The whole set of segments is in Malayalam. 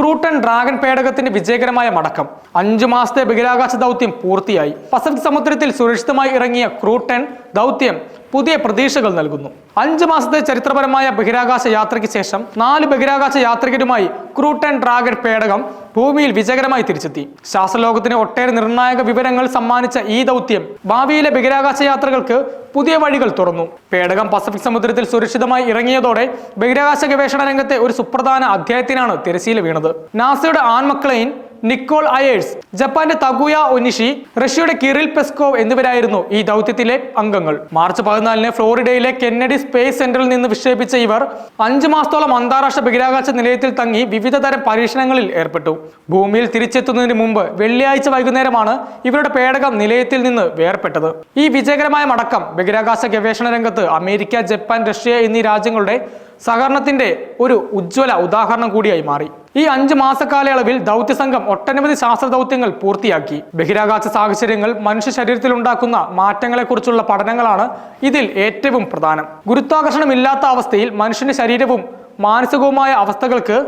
ക്രൂട്ടൺ ഡ്രാഗൺ പേടകത്തിന്റെ വിജയകരമായ മടക്കം. 5 മാസത്തെ ബഹിരാകാശ ദൗത്യം പൂർത്തിയായി. പസഫിക് സമുദ്രത്തിൽ സുരക്ഷിതമായി ഇറങ്ങിയ ക്രൂട്ടൺ ദൗത്യം പുതിയ പ്രതീക്ഷകൾ നൽകുന്നു. 5 മാസത്തെ ചരിത്രപരമായ ബഹിരാകാശ യാത്രയ്ക്ക് ശേഷം 4 ബഹിരാകാശ യാത്രികരുമായി ക്രൂട്ടൺ ഡ്രാഗൺ പേടകം ഭൂമിയിൽ വിജയകരമായി തിരിച്ചെത്തി. ശാസ്ത്രലോകത്തിന് ഒട്ടേറെ നിർണായക വിവരങ്ങൾ സമ്മാനിച്ച ഈ ദൗത്യം ഭാവിയിലെ ബഹിരാകാശ യാത്രകൾക്ക് പുതിയ വഴികൾ തുറന്നു. പേടകം പസഫിക് സമുദ്രത്തിൽ സുരക്ഷിതമായി ഇറങ്ങിയതോടെ ബഹിരാകാശ ഗവേഷണ രംഗത്തെ ഒരു സുപ്രധാന അധ്യായത്തിനാണ് തിരശ്ശീല വീണത്. നാസയുടെ ആൺമക്കളെയും നിക്കോൾ അയേഴ്സ്, ജപ്പാന്റെ തകുയ ഒനിഷി, റഷ്യയുടെ കിറിൽ പെസ്കോവ് എന്നിവരായിരുന്നു ഈ ദൗത്യത്തിലെ അംഗങ്ങൾ. മാർച്ച് 14 ഫ്ലോറിഡയിലെ കെന്നഡി സ്പേസ് സെന്ററിൽ നിന്ന് വിക്ഷേപിച്ച ഇവർ 5 മാസത്തോളം അന്താരാഷ്ട്ര ബഹിരാകാശ നിലയത്തിൽ തങ്ങി വിവിധ തരം പരീക്ഷണങ്ങളിൽ ഏർപ്പെട്ടു. ഭൂമിയിൽ തിരിച്ചെത്തുന്നതിന് മുമ്പ് വെള്ളിയാഴ്ച വൈകുന്നേരമാണ് ഇവരുടെ പേടകം നിലയത്തിൽ നിന്ന് വേർപെട്ടത്. ഈ വിജയകരമായ മടക്കം ബഹിരാകാശ ഗവേഷണ രംഗത്ത് അമേരിക്ക, ജപ്പാൻ, റഷ്യ എന്നീ രാജ്യങ്ങളുടെ സഹകരണത്തിന്റെ ഒരു ഉജ്ജ്വല ഉദാഹരണം കൂടിയായി മാറി. ഈ 5 മാസ കാലയളവിൽ ദൗത്യസംഘം ഒട്ടനവധി ശാസ്ത്ര ദൗത്യങ്ങൾ പൂർത്തിയാക്കി. ബഹിരാകാശ സാഹചര്യങ്ങൾ മനുഷ്യ ശരീരത്തിൽ ഉണ്ടാക്കുന്ന മാറ്റങ്ങളെക്കുറിച്ചുള്ള പഠനങ്ങളാണ് ഇതിൽ ഏറ്റവും പ്രധാനം. ഗുരുത്വാകർഷണമില്ലാത്ത അവസ്ഥയിൽ മനുഷ്യന്റെ ശരീരവും മാനസികവുമായ അവസ്ഥകൾക്ക്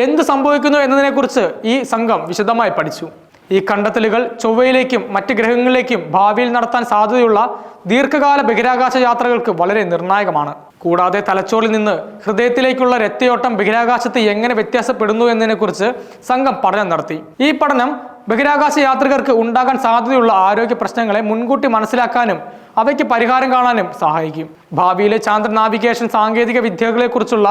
എന്ത് സംഭവിക്കുന്നു എന്നതിനെക്കുറിച്ച് ഈ സംഘം വിശദമായി പഠിച്ചു. ഈ കണ്ടെത്തലുകൾ ചൊവ്വയിലേക്കും മറ്റ് ഗ്രഹങ്ങളിലേക്കും ഭാവിയിൽ നടത്താൻ സാധ്യതയുള്ള ദീർഘകാല ബഹിരാകാശ യാത്രകൾക്ക് വളരെ നിർണായകമാണ്. കൂടാതെ തലച്ചോറിൽ നിന്ന് ഹൃദയത്തിലേക്കുള്ള രക്തയോട്ടം ബഹിരാകാശത്ത് എങ്ങനെ വ്യത്യാസപ്പെടുന്നു എന്നതിനെക്കുറിച്ച് സംഘം പഠനം നടത്തി. ഈ പഠനം ബഹിരാകാശ യാത്രികർക്ക് ഉണ്ടാകാൻ സാധ്യതയുള്ള ആരോഗ്യ പ്രശ്നങ്ങളെ മുൻകൂട്ടി മനസ്സിലാക്കാനും അവയ്ക്ക് പരിഹാരം കാണാനും സഹായിക്കും. ഭാവിയിലെ ചാന്ദ്ര നാവിഗേഷൻ സാങ്കേതിക വിദ്യകളെക്കുറിച്ചുള്ള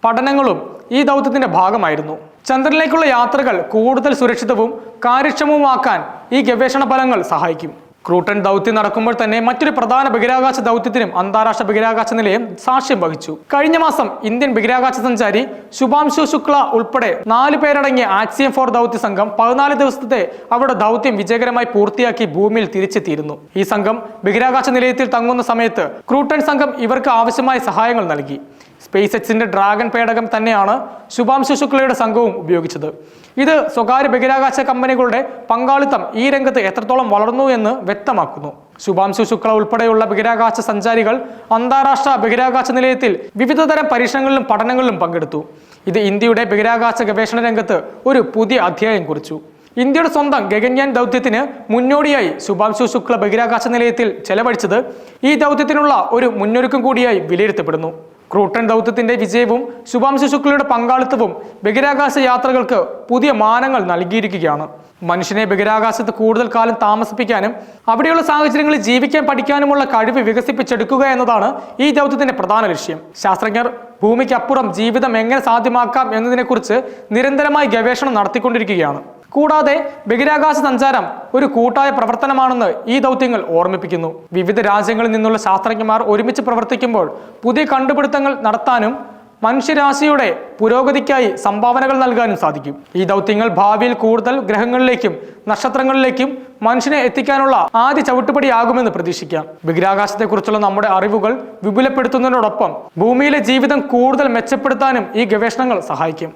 പഠനങ്ങളും ഈ ദൗത്യത്തിന്റെ ഭാഗമായിരുന്നു. ചന്ദ്രനിലേക്കുള്ള യാത്രകൾ കൂടുതൽ സുരക്ഷിതവും കാര്യക്ഷമവുമാക്കാൻ ഈ ഗവേഷണ ഫലങ്ങൾ സഹായിക്കും. ക്രൂട്ടൺ ദൗത്യം നടക്കുമ്പോൾ തന്നെ മറ്റൊരു പ്രധാന ബഹിരാകാശ ദൗത്യത്തിനും അന്താരാഷ്ട്ര ബഹിരാകാശ നിലയം സാക്ഷ്യം വഹിച്ചു. കഴിഞ്ഞ മാസം ഇന്ത്യൻ ബഹിരാകാശ സഞ്ചാരി ശുഭാംശു ശുക്ല ഉൾപ്പെടെ 4 പേരടങ്ങിയ ആക്സിയം 4 ദൗത്യ സംഘം 14 ദിവസത്തെ അവരുടെ ദൗത്യം വിജയകരമായി പൂർത്തിയാക്കി ഭൂമിയിൽ തിരിച്ചെത്തിയിരുന്നു. ഈ സംഘം ബഹിരാകാശ നിലയത്തിൽ തങ്ങുന്ന സമയത്ത് ക്രൂട്ടൺ സംഘം ഇവർക്ക് ആവശ്യമായ സഹായങ്ങൾ നൽകി. സ്പേസ് എക്സിന്റെ ഡ്രാഗൺ പേടകം തന്നെയാണ് ശുഭാംശു ശുക്ലയുടെ സംഘവും ഉപയോഗിച്ചത്. ഇത് സ്വകാര്യ ബഹിരാകാശ കമ്പനികളുടെ പങ്കാളിത്തം ഈ രംഗത്ത് എത്രത്തോളം വളർന്നു എന്ന് വ്യക്തമാക്കുന്നു. ശുഭാംശു ശുക്ല ഉൾപ്പെടെയുള്ള ബഹിരാകാശ സഞ്ചാരികൾ അന്താരാഷ്ട്ര ബഹിരാകാശ നിലയത്തിൽ വിവിധതരം പരീക്ഷണങ്ങളിലും പഠനങ്ങളിലും പങ്കെടുത്തു. ഇത് ഇന്ത്യയുടെ ബഹിരാകാശ ഗവേഷണ രംഗത്ത് ഒരു പുതിയ അധ്യായം കുറിച്ചു. ഇന്ത്യയുടെ സ്വന്തം ഗഗൻയാൻ ദൗത്യത്തിന് മുന്നോടിയായി ശുഭാംശു ശുക്ല ബഹിരാകാശ നിലയത്തിൽ ചെലവഴിച്ചത് ഈ ദൗത്യത്തിനുള്ള ഒരു മുന്നൊരുക്കം കൂടിയായി വിലയിരുത്തപ്പെടുന്നു. ക്രൂട്ടൺ ദൗത്യത്തിന്റെ വിജയവും ശുഭാംശു ശുക്ലയുടെ പങ്കാളിത്തവും ബഹിരാകാശ യാത്രകൾക്ക് പുതിയ മാനങ്ങൾ നൽകിയിരിക്കുകയാണ്. മനുഷ്യനെ ബഹിരാകാശത്ത് കൂടുതൽ കാലം താമസിപ്പിക്കാനും അവിടെയുള്ള സാഹചര്യങ്ങളിൽ ജീവിക്കാൻ പഠിക്കാനുമുള്ള കഴിവ് വികസിപ്പിച്ചെടുക്കുക എന്നതാണ് ഈ ദൗത്യത്തിന്റെ പ്രധാന ലക്ഷ്യം. ശാസ്ത്രജ്ഞർ ഭൂമിക്കപ്പുറം ജീവിതം എങ്ങനെ സാധ്യമാക്കാം എന്നതിനെക്കുറിച്ച് നിരന്തരമായി ഗവേഷണം നടത്തിക്കൊണ്ടിരിക്കുകയാണ്. കൂടാതെ ബഹിരാകാശ സഞ്ചാരം ഒരു കൂട്ടായ പ്രവർത്തനമാണെന്ന് ഈ ദൗത്യങ്ങൾ ഓർമ്മിപ്പിക്കുന്നു. വിവിധ രാജ്യങ്ങളിൽ നിന്നുള്ള ശാസ്ത്രജ്ഞന്മാർ ഒരുമിച്ച് പ്രവർത്തിക്കുമ്പോൾ പുതിയ കണ്ടുപിടുത്തങ്ങൾ നടത്താനും മനുഷ്യരാശിയുടെ പുരോഗതിക്കായി സംഭാവനകൾ നൽകാനും സാധിക്കും. ഈ ദൗത്യങ്ങൾ ഭാവിയിൽ കൂടുതൽ ഗ്രഹങ്ങളിലേക്കും നക്ഷത്രങ്ങളിലേക്കും മനുഷ്യനെ എത്തിക്കാനുള്ള ആദ്യ ചവിട്ടുപടിയാകുമെന്ന് പ്രതീക്ഷിക്കാം. ബഹിരാകാശത്തെക്കുറിച്ചുള്ള നമ്മുടെ അറിവുകൾ വിപുലപ്പെടുത്തുന്നതിനോടൊപ്പം ഭൂമിയിലെ ജീവിതം കൂടുതൽ മെച്ചപ്പെടുത്താനും ഈ ഗവേഷണങ്ങൾ സഹായിക്കും.